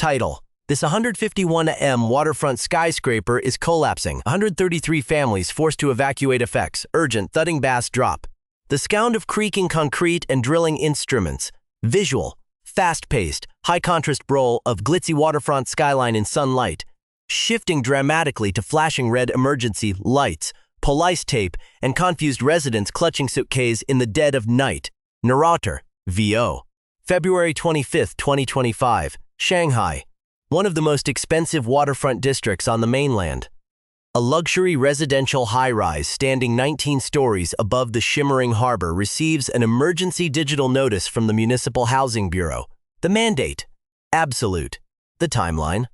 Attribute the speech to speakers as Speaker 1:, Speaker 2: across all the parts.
Speaker 1: Title: This 151-m waterfront skyscraper is collapsing. 133 families forced to evacuate. Effects: urgent thudding bass drop. The sound of creaking concrete and drilling instruments. Visual: fast-paced, high-contrast roll of glitzy waterfront skyline in sunlight, shifting dramatically to flashing red emergency lights, police tape, and confused residents clutching suitcases in the dead of night. Narrator: VO. February 25, 2025, Shanghai. One of the most expensive waterfront districts on the mainland. A luxury residential high-rise standing 19 stories above the shimmering harbor receives an emergency digital notice from the Municipal Housing Bureau. The mandate: absolute. The timeline: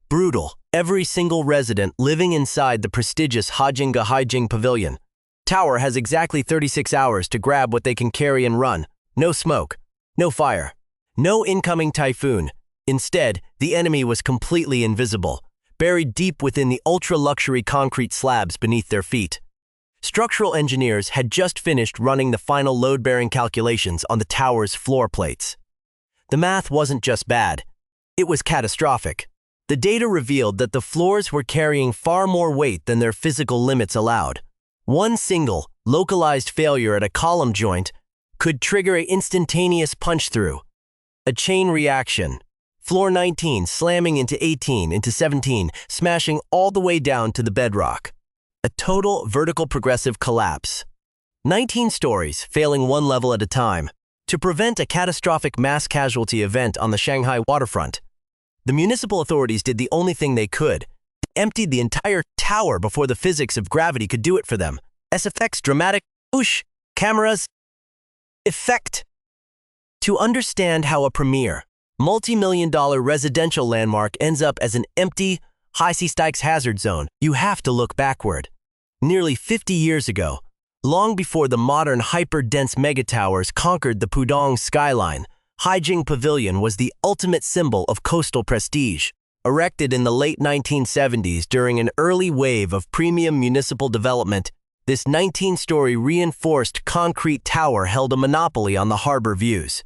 Speaker 1: brutal. Every single resident living inside the prestigious Haijing Pavilion Tower has exactly 36 hours to grab what they can carry and run. No smoke, no fire, no incoming typhoon. Instead, the enemy was completely invisible, buried deep within the ultra-luxury concrete slabs beneath their feet. Structural engineers had just finished running the final load-bearing calculations on the tower's floor plates. The math wasn't just bad, it was catastrophic. The data revealed that the floors were carrying far more weight than their physical limits allowed. One single, localized failure at a column joint could trigger an instantaneous punch-through. A chain reaction. Floor 19 slamming into 18, into 17, smashing all the way down to the bedrock. A total vertical progressive collapse. 19 stories, failing one level at a time. To prevent a catastrophic mass casualty event on the Shanghai waterfront, the municipal authorities did the only thing they could: emptied the entire tower before the physics of gravity could do it for them. SFX dramatic, whoosh, cameras, effect. To understand how a premier, multi-million-dollar residential landmark ends up as an empty, high-stakes hazard zone, you have to look backward. Nearly 50 years ago, long before the modern hyper-dense megatowers conquered the Pudong skyline, Haijing Pavilion was the ultimate symbol of coastal prestige. Erected in the late 1970s during an early wave of premium municipal development, this 19-story reinforced concrete tower held a monopoly on the harbor views.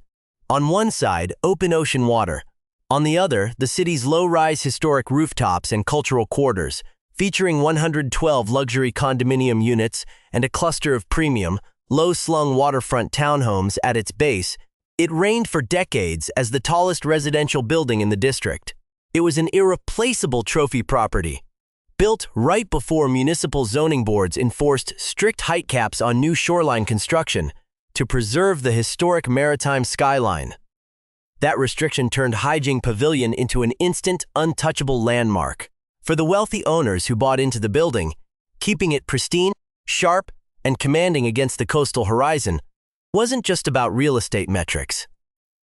Speaker 1: On one side, open ocean water. On the other, the city's low-rise historic rooftops and cultural quarters, featuring 112 luxury condominium units and a cluster of premium, low-slung waterfront townhomes at its base. It reigned for decades as the tallest residential building in the district. It was an irreplaceable trophy property. Built right before municipal zoning boards enforced strict height caps on new shoreline construction to preserve the historic maritime skyline. That restriction turned Haijing Pavilion into an instant, untouchable landmark. For the wealthy owners who bought into the building, keeping it pristine, sharp, and commanding against the coastal horizon wasn't just about real estate metrics.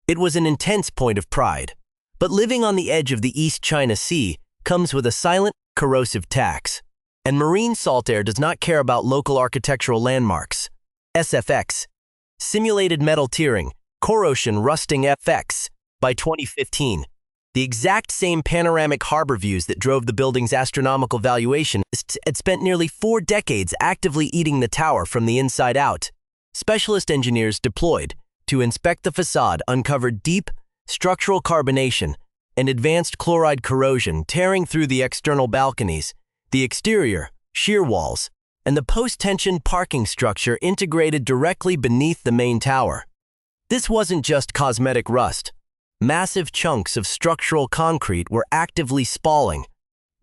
Speaker 1: It was an intense point of pride. But living on the edge of the East China Sea comes with a silent, corrosive tax. And marine salt air does not care about local architectural landmarks. SFX, simulated metal tearing, corrosion rusting FX. By 2015, the exact same panoramic harbor views that drove the building's astronomical valuation had spent nearly 4 decades actively eating the tower from the inside out. Specialist engineers deployed to inspect the facade uncovered deep structural carbonation and advanced chloride corrosion tearing through the external balconies, the exterior, shear walls, and the post-tension parking structure integrated directly beneath the main tower. This wasn't just cosmetic rust. Massive chunks of structural concrete were actively spalling,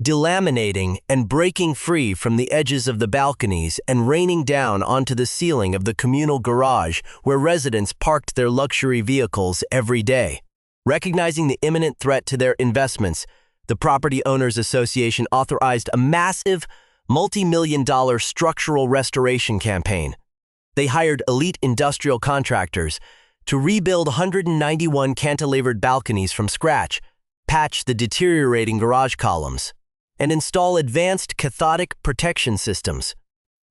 Speaker 1: delaminating and breaking free from the edges of the balconies and raining down onto the ceiling of the communal garage where residents parked their luxury vehicles every day. Recognizing the imminent threat to their investments, the Property Owners Association authorized a massive, multi-million-dollar structural restoration campaign. They hired elite industrial contractors to rebuild 191 cantilevered balconies from scratch, patch the deteriorating garage columns, and install advanced cathodic protection systems.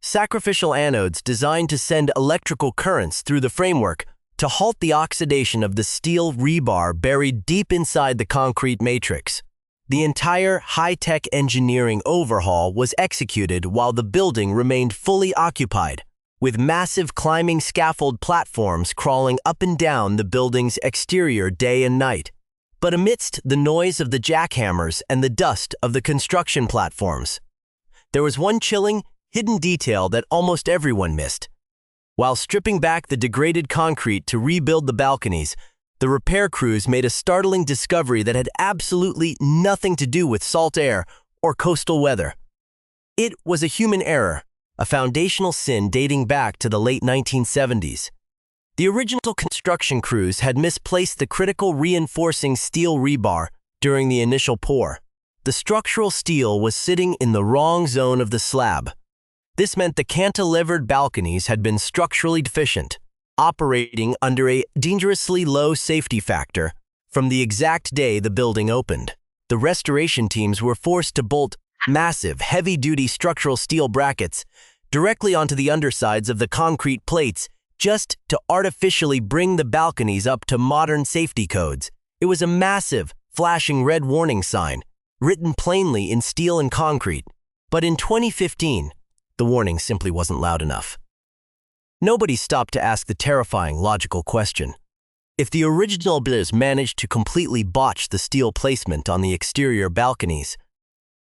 Speaker 1: Sacrificial anodes designed to send electrical currents through the framework to halt the oxidation of the steel rebar buried deep inside the concrete matrix. The entire high-tech engineering overhaul was executed while the building remained fully occupied, with massive climbing scaffold platforms crawling up and down the building's exterior day and night. but amidst the noise of the jackhammers and the dust of the construction platforms, there was one chilling, hidden detail that almost everyone missed. While stripping back the degraded concrete to rebuild the balconies, the repair crews made a startling discovery that had absolutely nothing to do with salt air or coastal weather. It was a human error, a foundational sin dating back to the late 1970s. The original construction crews had misplaced the critical reinforcing steel rebar during the initial pour. The structural steel was sitting in the wrong zone of the slab. This meant the cantilevered balconies had been structurally deficient, operating under a dangerously low safety factor from the exact day the building opened. The restoration teams were forced to bolt massive, heavy-duty structural steel brackets directly onto the undersides of the concrete plates just to artificially bring the balconies up to modern safety codes. It was a massive, flashing red warning sign, written plainly in steel and concrete. But in 2015, the warning simply wasn't loud enough. Nobody stopped to ask the terrifying logical question. If the original builders managed to completely botch the steel placement on the exterior balconies,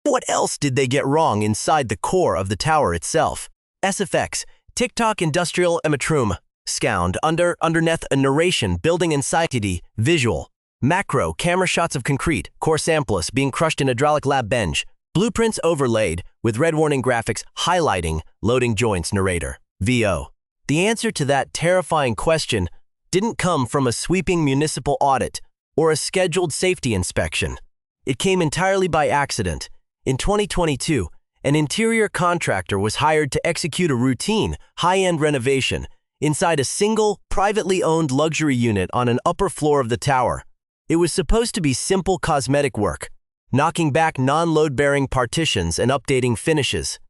Speaker 1: what else did they get wrong inside the core of the tower itself? SFX, TikTok Industrial Emetrum, Scound, underneath a narration, building anxiety, visual, macro, camera shots of concrete, core samples being crushed in hydraulic lab bench, blueprints overlaid with red warning graphics highlighting loading joints narrator, VO. The answer to that terrifying question didn't come from a sweeping municipal audit or a scheduled safety inspection. It came entirely by accident. In 2022, an interior contractor was hired to execute a routine, high-end renovation inside a single, privately owned luxury unit on an upper floor of the tower. It was supposed to be simple cosmetic work, knocking back non-load-bearing partitions and updating finishes.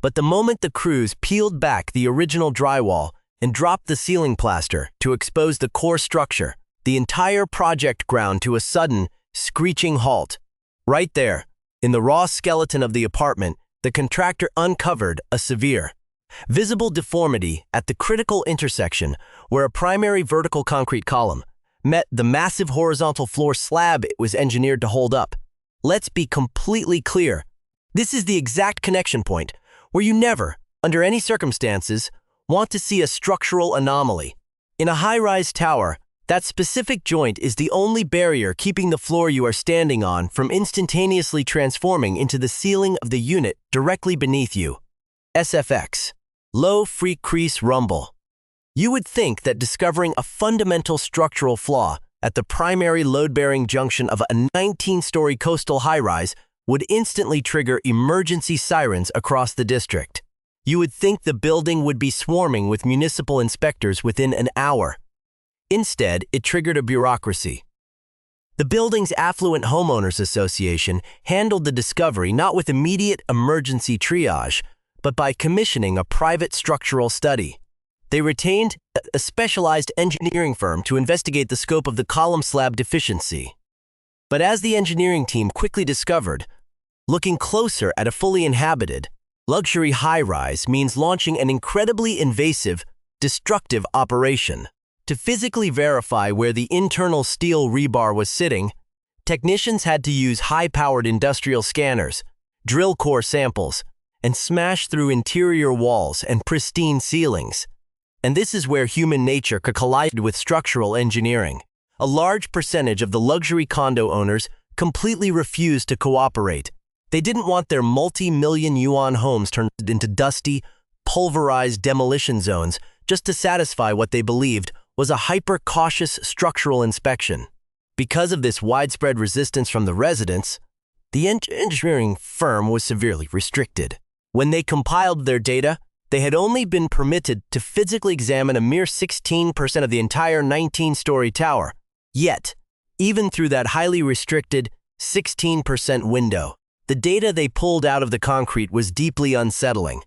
Speaker 1: But the moment the crews peeled back the original drywall and dropped the ceiling plaster to expose the core structure, the entire project ground to a sudden, screeching halt. Right there, in the raw skeleton of the apartment, the contractor uncovered a severe, visible deformity at the critical intersection where a primary vertical concrete column met the massive horizontal floor slab it was engineered to hold up. Let's be completely clear. This is the exact connection point where you never, under any circumstances, want to see a structural anomaly. In a high-rise tower, that specific joint is the only barrier keeping the floor you are standing on from instantaneously transforming into the ceiling of the unit directly beneath you. SFX. Low Frequency Rumble. You would think that discovering a fundamental structural flaw at the primary load-bearing junction of a 19-story coastal high-rise would instantly trigger emergency sirens across the district. You would think the building would be swarming with municipal inspectors within an hour. Instead, it triggered a bureaucracy. The building's affluent homeowners association handled the discovery not with immediate emergency triage, but by commissioning a private structural study. They retained a specialized engineering firm to investigate the scope of the column slab deficiency. But as the engineering team quickly discovered, looking closer at a fully inhabited, luxury high-rise means launching an incredibly invasive, destructive operation. To physically verify where the internal steel rebar was sitting, technicians had to use high-powered industrial scanners, drill core samples, and smash through interior walls and pristine ceilings. And this is where human nature collided with structural engineering. A large percentage of the luxury condo owners completely refused to cooperate. They didn't want their multi-million yuan homes turned into dusty, pulverized demolition zones just to satisfy what they believed was a hyper-cautious structural inspection. Because of this widespread resistance from the residents, the engineering firm was severely restricted. When they compiled their data, they had only been permitted to physically examine a mere 16% of the entire 19-story tower. Yet, even through that highly restricted 16% window, the data they pulled out of the concrete was deeply unsettling.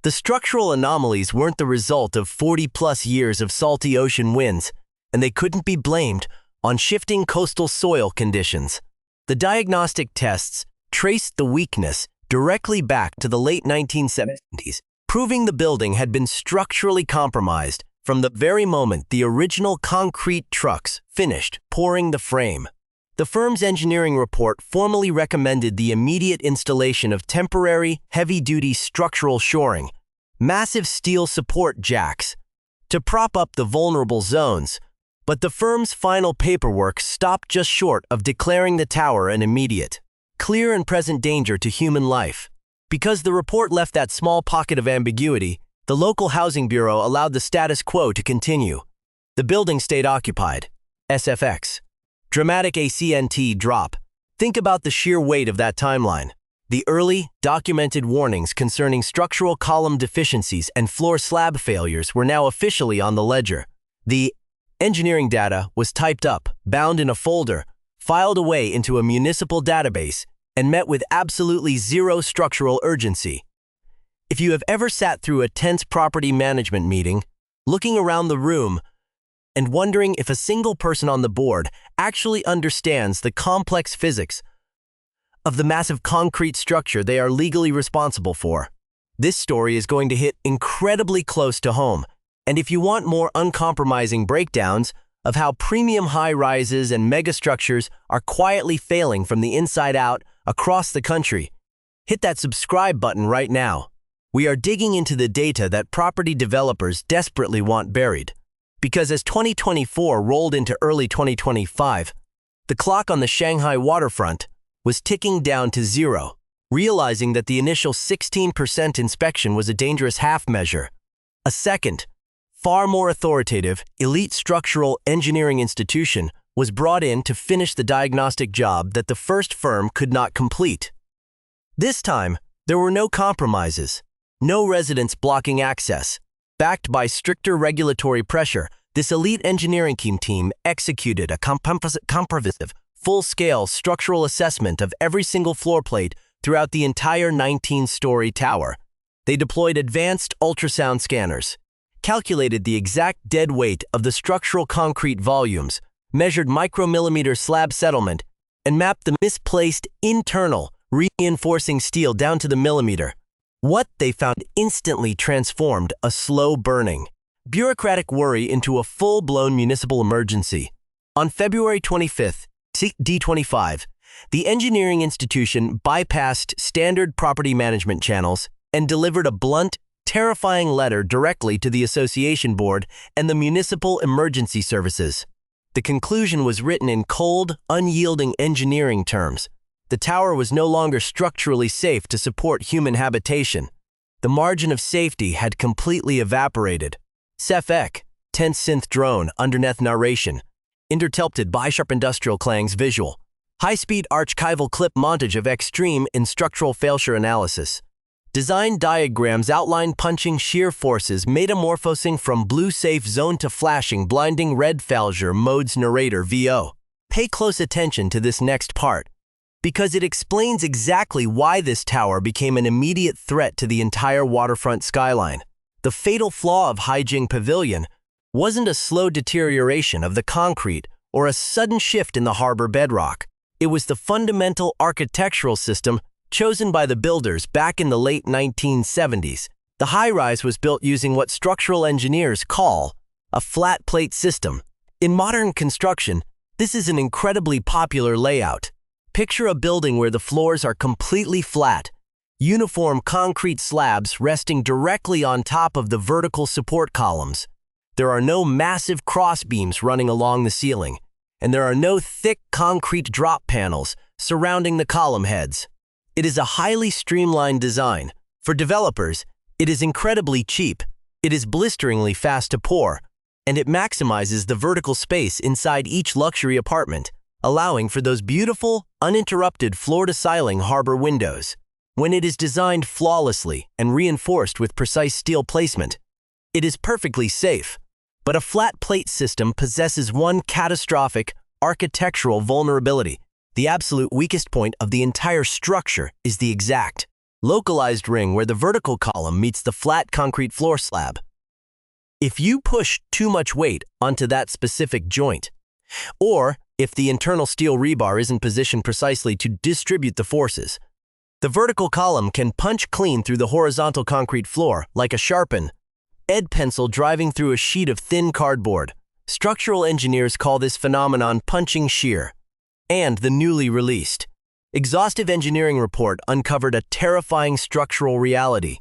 Speaker 1: The structural anomalies weren't the result of 40-plus years of salty ocean winds, and they couldn't be blamed on shifting coastal soil conditions. The diagnostic tests traced the weakness directly back to the late 1970s, proving the building had been structurally compromised from the very moment the original concrete trucks finished pouring the frame. The firm's engineering report formally recommended the immediate installation of temporary, heavy-duty structural shoring, massive steel support jacks, to prop up the vulnerable zones, but the firm's final paperwork stopped just short of declaring the tower an immediate, clear and present danger to human life. Because the report left that small pocket of ambiguity, the local housing bureau allowed the status quo to continue. The building stayed occupied. SFX. Dramatic ACNT drop. Think about the sheer weight of that timeline. The early, documented warnings concerning structural column deficiencies and floor slab failures were now officially on the ledger. The engineering data was typed up, bound in a folder, filed away into a municipal database, and met with absolutely zero structural urgency. If you have ever sat through a tense property management meeting, looking around the room and wondering if a single person on the board actually understands the complex physics of the massive concrete structure they are legally responsible for, this story is going to hit incredibly close to home. And if you want more uncompromising breakdowns of how premium high-rises and megastructures are quietly failing from the inside out across the country, hit that subscribe button right now. We are digging into the data that property developers desperately want buried. Because as 2024 rolled into early 2025, the clock on the Shanghai waterfront was ticking down to zero, realizing that the initial 16% inspection was a dangerous half measure. A second, far more authoritative, elite structural engineering institution was brought in to finish the diagnostic job that the first firm could not complete. This time, there were no compromises, no residents blocking access. Backed by stricter regulatory pressure, this elite engineering team executed a comprehensive, full-scale structural assessment of every single floor plate throughout the entire 19-story tower. They deployed advanced ultrasound scanners, calculated the exact dead weight of the structural concrete volumes, measured micromillimeter slab settlement, and mapped the misplaced internal reinforcing steel down to the millimeter. What they found instantly transformed a slow-burning, bureaucratic worry into a full-blown municipal emergency. On February 25th, D25, the engineering institution bypassed standard property management channels and delivered a blunt, terrifying letter directly to the association board and the municipal emergency services. The conclusion was written in cold, unyielding engineering terms. The tower was no longer structurally safe to support human habitation. The margin of safety had completely evaporated. SFX, tense synth drone underneath narration, intertelpted by sharp industrial clangs visual, high-speed archival clip montage of extreme in structural failure analysis. Design diagrams outline punching shear forces metamorphosing from blue safe zone to flashing blinding red failure modes narrator VO. Pay close attention to this next part, because it explains exactly why this tower became an immediate threat to the entire waterfront skyline. The fatal flaw of Haijing Pavilion wasn't a slow deterioration of the concrete or a sudden shift in the harbor bedrock. It was the fundamental architectural system chosen by the builders back in the late 1970s. The high-rise was built using what structural engineers call a flat plate system. In modern construction, this is an incredibly popular layout. Picture a building where the floors are completely flat, uniform concrete slabs resting directly on top of the vertical support columns. There are no massive crossbeams running along the ceiling, and there are no thick concrete drop panels surrounding the column heads. It is a highly streamlined design. For developers, it is incredibly cheap, it is blisteringly fast to pour, and it maximizes the vertical space inside each luxury apartment, allowing for those beautiful, uninterrupted floor-to-ceiling harbor windows. When it is designed flawlessly and reinforced with precise steel placement, it is perfectly safe. But a flat plate system possesses one catastrophic architectural vulnerability. The absolute weakest point of the entire structure is the exact, localized ring where the vertical column meets the flat concrete floor slab. If you push too much weight onto that specific joint, or if the internal steel rebar isn't positioned precisely to distribute the forces, the vertical column can punch clean through the horizontal concrete floor like a sharpened edge pencil driving through a sheet of thin cardboard. Structural engineers call this phenomenon punching shear. And the newly released exhaustive engineering report uncovered a terrifying structural reality.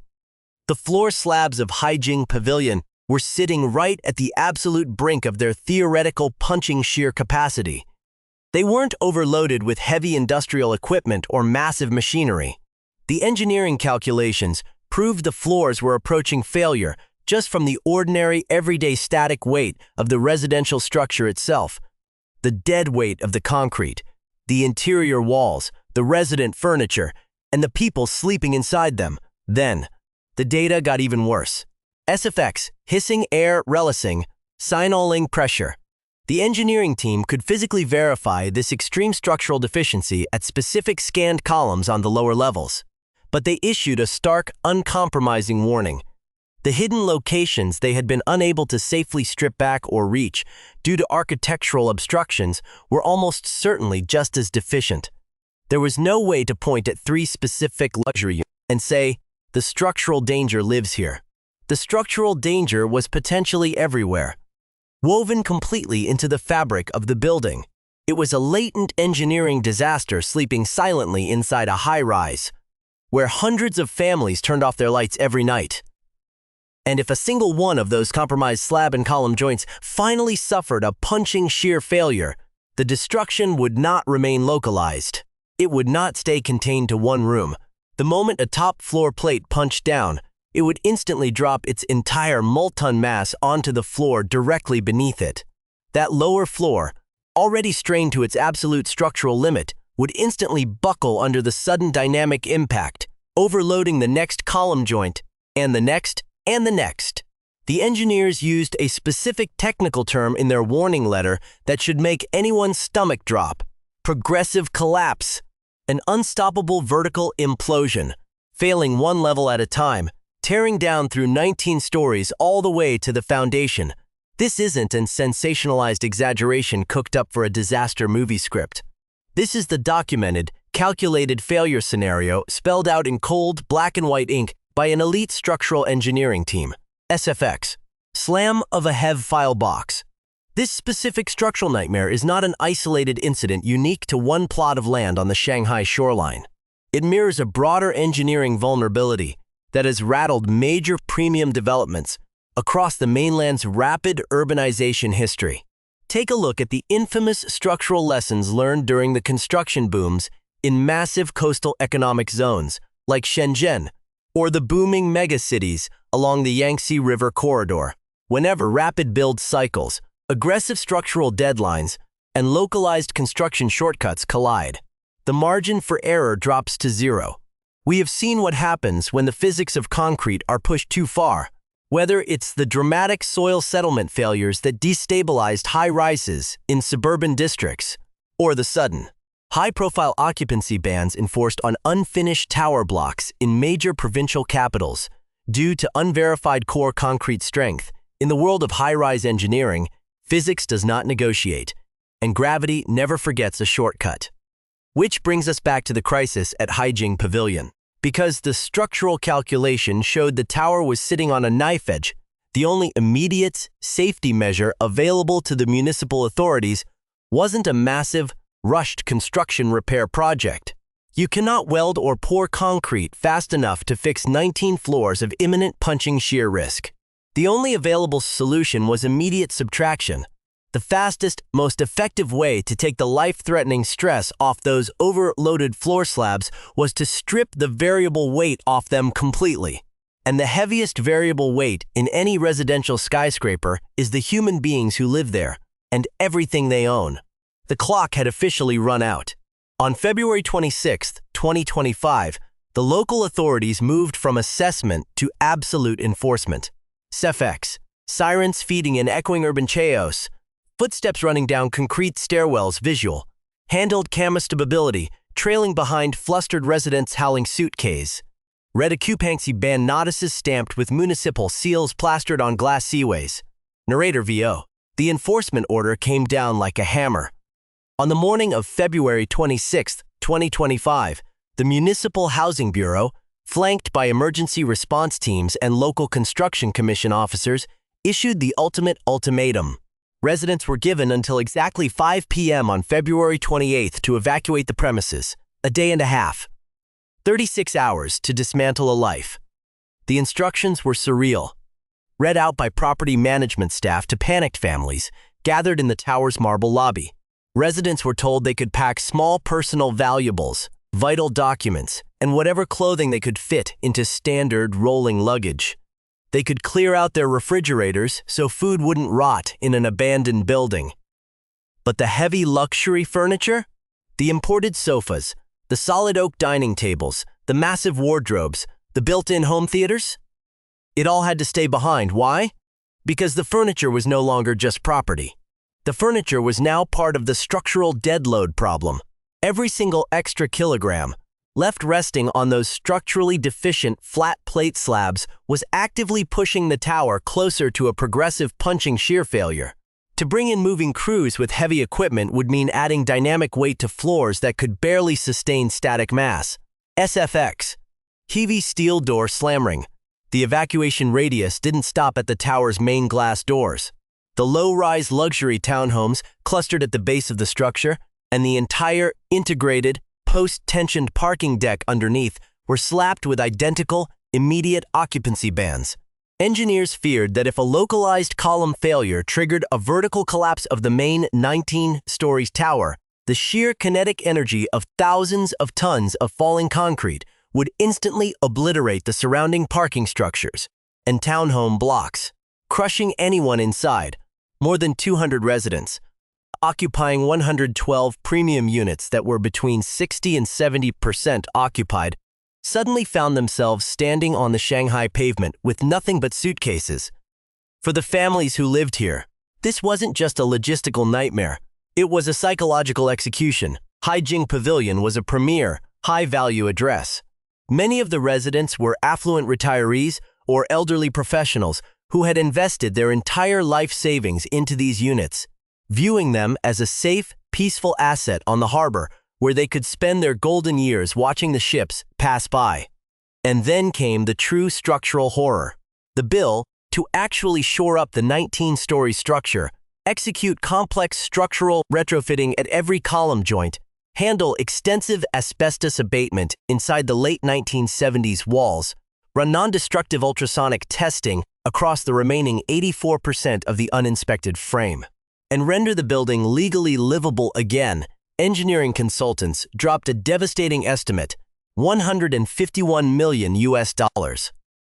Speaker 1: The floor slabs of Haijing Pavilion were sitting right at the absolute brink of their theoretical punching shear capacity. They weren't overloaded with heavy industrial equipment or massive machinery. The engineering calculations proved the floors were approaching failure just from the ordinary, everyday static weight of the residential structure itself. The dead weight of the concrete, the interior walls, the resident furniture, and the people sleeping inside them. Then, the data got even worse. SFX, hissing air relicing, signaling pressure. The engineering team could physically verify this extreme structural deficiency at specific scanned columns on the lower levels. But they issued a stark, uncompromising warning. The hidden locations they had been unable to safely strip back or reach due to architectural obstructions were almost certainly just as deficient. There was no way to point at 3 specific luxury units and say, the structural danger lives here. The structural danger was potentially everywhere, woven completely into the fabric of the building. It was a latent engineering disaster sleeping silently inside a high-rise, where hundreds of families turned off their lights every night. And if a single one of those compromised slab and column joints finally suffered a punching shear failure, the destruction would not remain localized. It would not stay contained to one room. The moment a top floor plate punched down, it would instantly drop its entire molten mass onto the floor directly beneath it. That lower floor, already strained to its absolute structural limit, would instantly buckle under the sudden dynamic impact, overloading the next column joint, and the next, and the next. The engineers used a specific technical term in their warning letter that should make anyone's stomach drop: progressive collapse, an unstoppable vertical implosion, failing one level at a time, tearing down through 19 stories all the way to the foundation. This isn't a sensationalized exaggeration cooked up for a disaster movie script. This is the documented, calculated failure scenario spelled out in cold, black and white ink by an elite structural engineering team. SFX. Slam of a HEV file box. This specific structural nightmare is not an isolated incident unique to one plot of land on the Shanghai shoreline. It mirrors a broader engineering vulnerability that has rattled major premium developments across the mainland's rapid urbanization history. Take a look at the infamous structural lessons learned during the construction booms in massive coastal economic zones like Shenzhen, or the booming megacities along the Yangtze River corridor. Whenever rapid build cycles, aggressive structural deadlines, and localized construction shortcuts collide, the margin for error drops to zero. We have seen what happens when the physics of concrete are pushed too far, whether it's the dramatic soil settlement failures that destabilized high-rises in suburban districts, or the sudden, high-profile occupancy bans enforced on unfinished tower blocks in major provincial capitals due to unverified core concrete strength. In the world of high-rise engineering, physics does not negotiate, and gravity never forgets a shortcut. Which brings us back to the crisis at Haijing Pavilion. Because the structural calculation showed the tower was sitting on a knife edge, the only immediate safety measure available to the municipal authorities wasn't a massive, rushed construction repair project. You cannot weld or pour concrete fast enough to fix 19 floors of imminent punching shear risk. The only available solution was immediate subtraction. The fastest, most effective way to take the life-threatening stress off those overloaded floor slabs was to strip the variable weight off them completely. And the heaviest variable weight in any residential skyscraper is the human beings who live there, and everything they own. The clock had officially run out. On February 26, 2025, the local authorities moved from assessment to absolute enforcement. SFX, sirens feeding an echoing urban chaos, footsteps running down concrete stairwells visual, handheld camera stability trailing behind flustered residents howling suitcase. Red occupancy ban notices stamped with municipal seals plastered on glass seaways. Narrator VO. The enforcement order came down like a hammer. On the morning of February 26, 2025, the Municipal Housing Bureau, flanked by emergency response teams and local construction commission officers, issued the ultimate ultimatum. Residents were given until exactly 5 p.m. on February 28th to evacuate the premises, a day and a half. 36 hours to dismantle a life. The instructions were surreal, read out by property management staff to panicked families gathered in the tower's marble lobby. Residents were told they could pack small personal valuables, vital documents, and whatever clothing they could fit into standard rolling luggage. They could clear out their refrigerators so food wouldn't rot in an abandoned building. But the heavy luxury furniture? The imported sofas, the solid oak dining tables, the massive wardrobes, the built-in home theaters? It all had to stay behind. Why? Because the furniture was no longer just property. The furniture was now part of the structural dead load problem. Every single extra kilogram left resting on those structurally deficient flat plate slabs was actively pushing the tower closer to a progressive punching shear failure. To bring in moving crews with heavy equipment would mean adding dynamic weight to floors that could barely sustain static mass. SFX. Heavy steel door slamming. The evacuation radius didn't stop at the tower's main glass doors. The low-rise luxury townhomes clustered at the base of the structure, and the entire integrated, post-tensioned parking deck underneath were slapped with identical, immediate occupancy bans. Engineers feared that if a localized column failure triggered a vertical collapse of the main 19-story tower, the sheer kinetic energy of thousands of tons of falling concrete would instantly obliterate the surrounding parking structures and townhome blocks, crushing anyone inside. More than 200 residents, occupying 112 premium units that were between 60 and 70% occupied, suddenly found themselves standing on the Shanghai pavement with nothing but suitcases. For the families who lived here, this wasn't just a logistical nightmare. It was a psychological execution. Haijing Pavilion was a premier, high-value address. Many of the residents were affluent retirees or elderly professionals who had invested their entire life savings into these units, viewing them as a safe, peaceful asset on the harbor where they could spend their golden years watching the ships pass by. And then came the true structural horror. The bill to actually shore up the 19-story structure, execute complex structural retrofitting at every column joint, handle extensive asbestos abatement inside the late 1970s walls, run non-destructive ultrasonic testing across the remaining 84% of the uninspected frame, and render the building legally livable again. Engineering consultants dropped a devastating estimate, $151 million,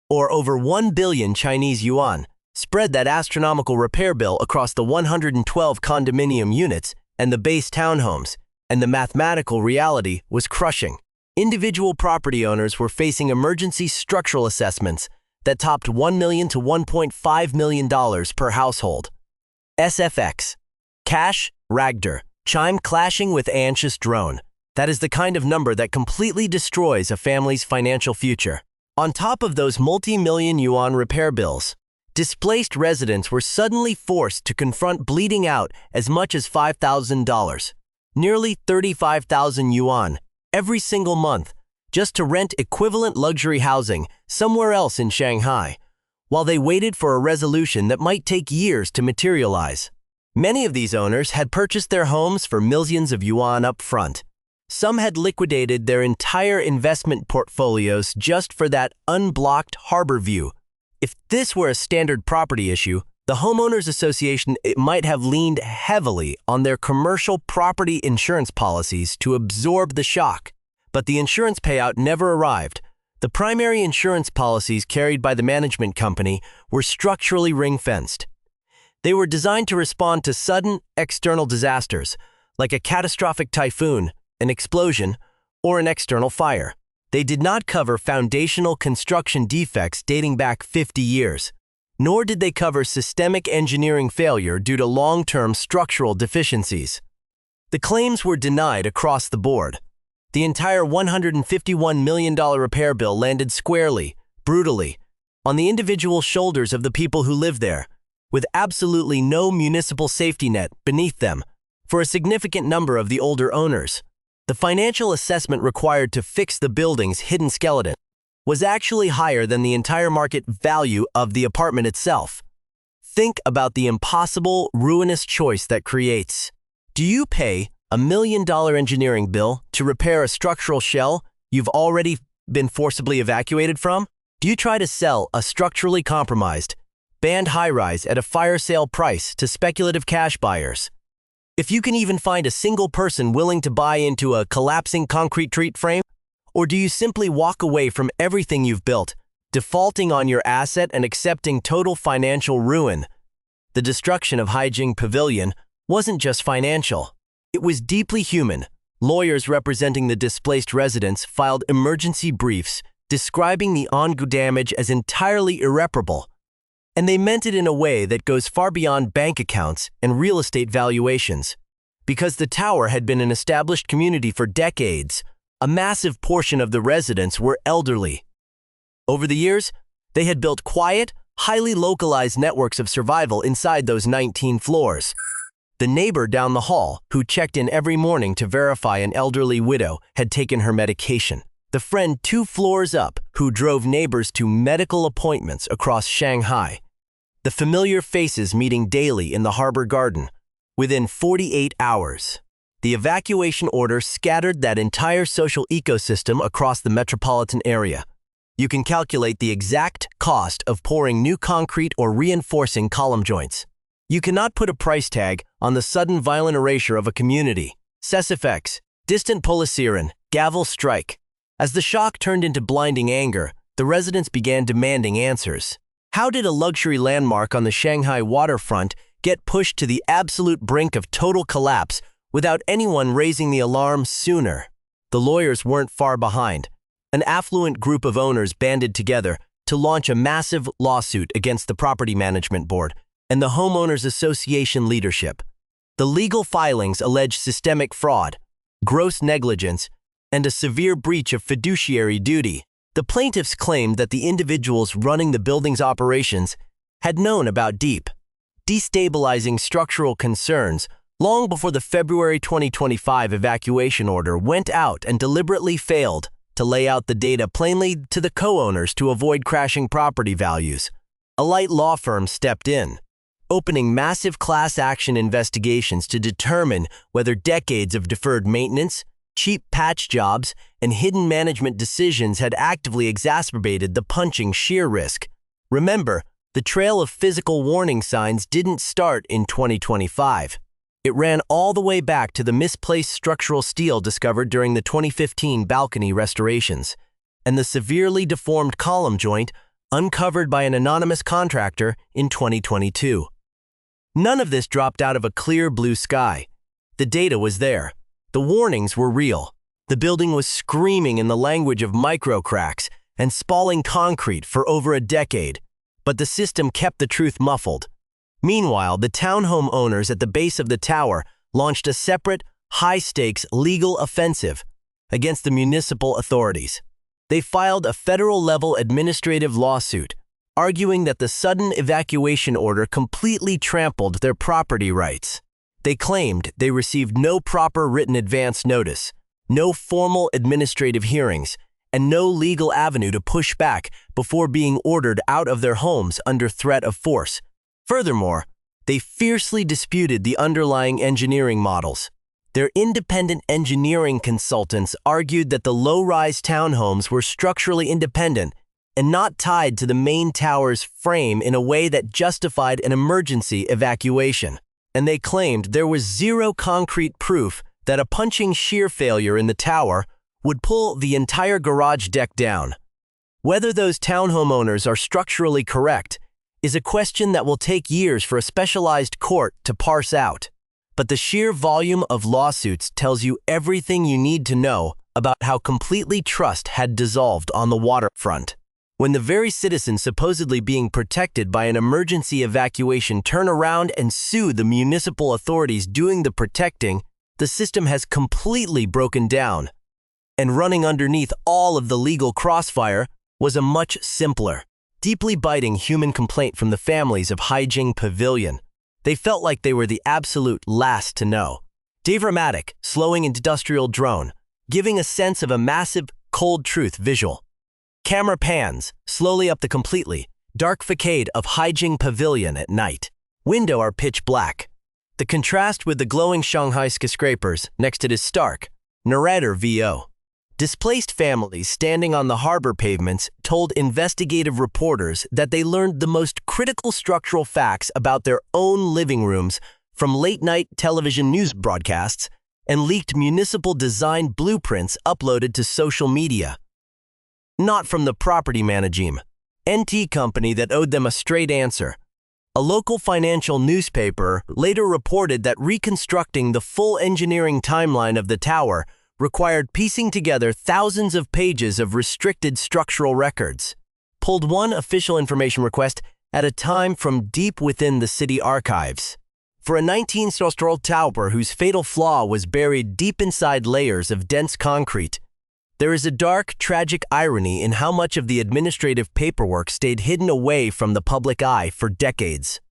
Speaker 1: or over 1 billion Chinese yuan, spread that astronomical repair bill across the 112 condominium units and the base townhomes, and the mathematical reality was crushing. Individual property owners were facing emergency structural assessments that topped $1 million to $1.5 million per household. SFX. Cash, Ragder. Chime clashing with anxious drone. That is the kind of number that completely destroys a family's financial future. On top of those multi-million yuan repair bills, displaced residents were suddenly forced to confront bleeding out as much as $5,000, nearly 35,000 yuan, every single month, just to rent equivalent luxury housing somewhere else in Shanghai, while they waited for a resolution that might take years to materialize. Many of these owners had purchased their homes for millions of yuan up front. Some had liquidated their entire investment portfolios just for that unblocked harbor view. If this were a standard property issue, the Homeowners Association might have leaned heavily on their commercial property insurance policies to absorb the shock. But the insurance payout never arrived. The primary insurance policies carried by the management company were structurally ring-fenced. They were designed to respond to sudden external disasters, like a catastrophic typhoon, an explosion, or an external fire. They did not cover foundational construction defects dating back 50 years, nor did they cover systemic engineering failure due to long-term structural deficiencies. The claims were denied across the board. The entire $151 million repair bill landed squarely, brutally, on the individual shoulders of the people who live there, with absolutely no municipal safety net beneath them. For a significant number of the older owners, the financial assessment required to fix the building's hidden skeleton was actually higher than the entire market value of the apartment itself. Think about the impossible, ruinous choice that creates. Do you pay $1 million engineering bill to repair a structural shell you've already been forcibly evacuated from? Do you try to sell a structurally compromised, banned high-rise at a fire sale price to speculative cash buyers? If you can even find a single person willing to buy into a collapsing concrete street frame? Or do you simply walk away from everything you've built, defaulting on your asset and accepting total financial ruin? The destruction of Haijing Pavilion wasn't just financial. It was deeply human. Lawyers representing the displaced residents filed emergency briefs describing the ongoing damage as entirely irreparable. And they meant it in a way that goes far beyond bank accounts and real estate valuations. Because the tower had been an established community for decades, a massive portion of the residents were elderly. Over the years, they had built quiet, highly localized networks of survival inside those 19 floors. The neighbor down the hall, who checked in every morning to verify an elderly widow had taken her medication. The friend 2 floors up, who drove neighbors to medical appointments across Shanghai. The familiar faces meeting daily in the harbor garden. Within 48 hours, the evacuation order scattered that entire social ecosystem across the metropolitan area. You can calculate the exact cost of pouring new concrete or reinforcing column joints. You cannot put a price tag on the sudden violent erasure of a community. Cessifex, distant polisiren, gavel strike. As the shock turned into blinding anger, the residents began demanding answers. How did a luxury landmark on the Shanghai waterfront get pushed to the absolute brink of total collapse without anyone raising the alarm sooner? The lawyers weren't far behind. An affluent group of owners banded together to launch a massive lawsuit against the Property Management Board and the Homeowners Association leadership. The legal filings allege systemic fraud, gross negligence, and a severe breach of fiduciary duty. The plaintiffs claimed that the individuals running the building's operations had known about deep, destabilizing structural concerns long before the February 2025 evacuation order went out and deliberately failed to lay out the data plainly to the co-owners to avoid crashing property values. A light law firm stepped in, opening massive class action investigations to determine whether decades of deferred maintenance, cheap patch jobs, and hidden management decisions had actively exacerbated the punching shear risk. Remember, the trail of physical warning signs didn't start in 2025. It ran all the way back to the misplaced structural steel discovered during the 2015 balcony restorations, and the severely deformed column joint uncovered by an anonymous contractor in 2022. None of this dropped out of a clear blue sky. The data was there. The warnings were real. The building was screaming in the language of microcracks and spalling concrete for over a decade, but the system kept the truth muffled. Meanwhile, the townhome owners at the base of the tower launched a separate, high-stakes legal offensive against the municipal authorities. They filed a federal-level administrative lawsuit, arguing that the sudden evacuation order completely trampled their property rights. They claimed they received no proper written advance notice, no formal administrative hearings, and no legal avenue to push back before being ordered out of their homes under threat of force. Furthermore, they fiercely disputed the underlying engineering models. Their independent engineering consultants argued that the low-rise townhomes were structurally independent and not tied to the main tower's frame in a way that justified an emergency evacuation. And they claimed there was zero concrete proof that a punching shear failure in the tower would pull the entire garage deck down. Whether those townhome owners are structurally correct is a question that will take years for a specialized court to parse out. But the sheer volume of lawsuits tells you everything you need to know about how completely trust had dissolved on the waterfront. When the very citizens supposedly being protected by an emergency evacuation turn around and sue the municipal authorities doing the protecting, the system has completely broken down. And running underneath all of the legal crossfire was a much simpler, deeply biting human complaint from the families of Haijing Pavilion. They felt like they were the absolute last to know. Dramatic, slowing industrial drone, giving a sense of a massive, cold truth visual. Camera pans, slowly up the completely, Dark facade of Haijing Pavilion at night. Window are pitch black. The contrast with the glowing Shanghai skyscrapers next it is stark. Narrator VO. Displaced families standing on the harbor pavements told investigative reporters that they learned the most critical structural facts about their own living rooms from late-night television news broadcasts and leaked municipal design blueprints uploaded to social media. Not from the property management NT company that owed them a straight answer. A local financial newspaper later reported that reconstructing the full engineering timeline of the tower required piecing together thousands of pages of restricted structural records, pulled one official information request at a time from deep within the city archives. For a 19-story tower whose fatal flaw was buried deep inside layers of dense concrete, there is a dark, tragic irony in how much of the administrative paperwork stayed hidden away from the public eye for decades.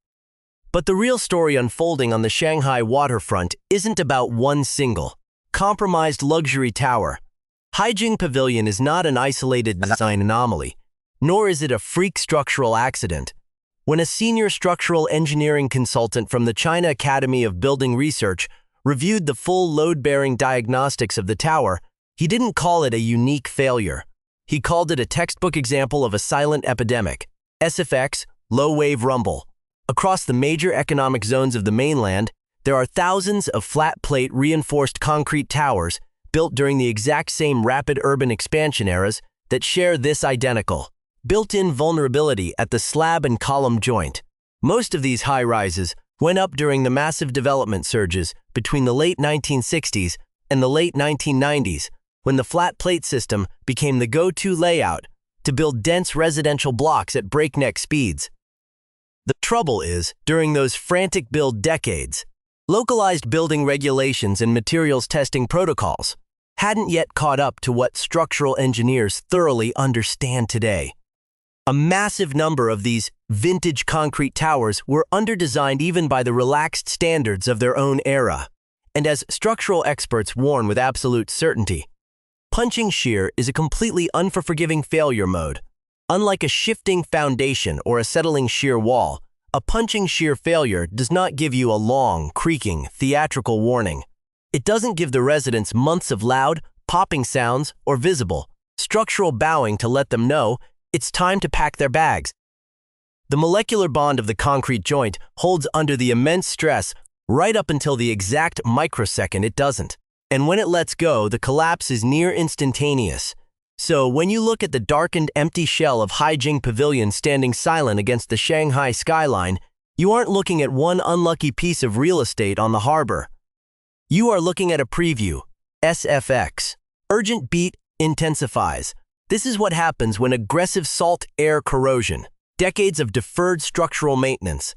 Speaker 1: But the real story unfolding on the Shanghai waterfront isn't about one single, compromised luxury tower. Haijing Pavilion is not an isolated design anomaly, nor is it a freak structural accident. When a senior structural engineering consultant from the China Academy of Building Research reviewed the full load-bearing diagnostics of the tower, he didn't call it a unique failure. He called it a textbook example of a silent epidemic. SFX, low-wave rumble. Across the major economic zones of the mainland, there are thousands of flat-plate reinforced concrete towers built during the exact same rapid urban expansion eras that share this identical, built-in vulnerability at the slab and column joint. Most of these high-rises went up during the massive development surges between the late 1960s and the late 1990s, when the flat plate system became the go-to layout to build dense residential blocks at breakneck speeds. The trouble is, during those frantic build decades, localized building regulations and materials testing protocols hadn't yet caught up to what structural engineers thoroughly understand today. A massive number of these vintage concrete towers were underdesigned even by the relaxed standards of their own era. And as structural experts warn with absolute certainty, punching shear is a completely unforgiving failure mode. Unlike a shifting foundation or a settling shear wall, a punching shear failure does not give you a long, creaking, theatrical warning. It doesn't give the residents months of loud, popping sounds or visible, structural bowing to let them know it's time to pack their bags. The molecular bond of the concrete joint holds under the immense stress right up until the exact microsecond it doesn't. And when it lets go, the collapse is near instantaneous. So when you look at the darkened, empty shell of Haijing Pavilion standing silent against the Shanghai skyline, you aren't looking at one unlucky piece of real estate on the harbor. You are looking at a preview. SFX. Urgent beat intensifies. This is what happens when aggressive salt air corrosion, decades of deferred structural maintenance,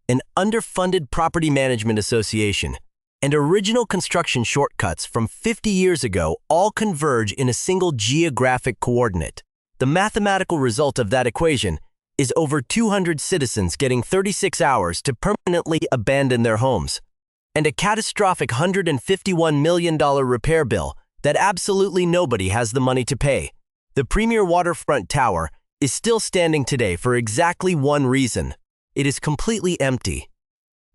Speaker 1: an underfunded property management association, and original construction shortcuts from 50 years ago all converge in a single geographic coordinate. The mathematical result of that equation is over 200 citizens getting 36 hours to permanently abandon their homes, and a catastrophic $151 million repair bill that absolutely nobody has the money to pay. The premier waterfront tower is still standing today for exactly one reason. It is completely empty.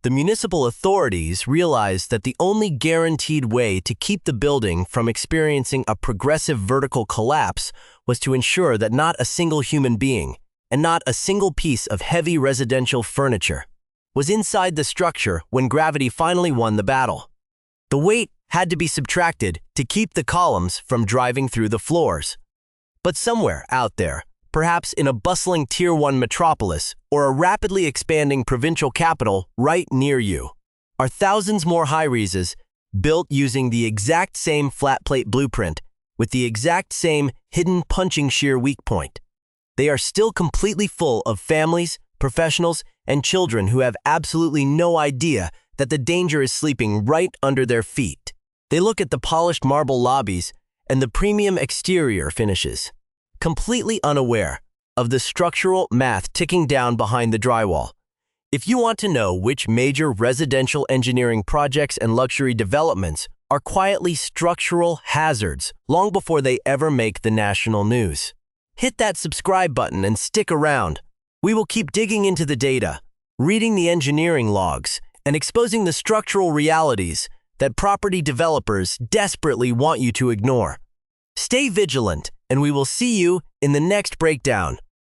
Speaker 1: The municipal authorities realized that the only guaranteed way to keep the building from experiencing a progressive vertical collapse was to ensure that not a single human being and not a single piece of heavy residential furniture was inside the structure when gravity finally won the battle. The weight had to be subtracted to keep the columns from driving through the floors. But somewhere out there, perhaps in a bustling Tier 1 metropolis or a rapidly expanding provincial capital right near you, are thousands more high-rises built using the exact same flat-plate blueprint with the exact same hidden punching shear weak point. They are still completely full of families, professionals, and children who have absolutely no idea that the danger is sleeping right under their feet. They look at the polished marble lobbies and the premium exterior finishes, completely unaware of the structural math ticking down behind the drywall. If you want to know which major residential engineering projects and luxury developments are quietly structural hazards long before they ever make the national news, hit that subscribe button and stick around. We will keep digging into the data, reading the engineering logs, and exposing the structural realities that property developers desperately want you to ignore. Stay vigilant, and we will see you in the next breakdown.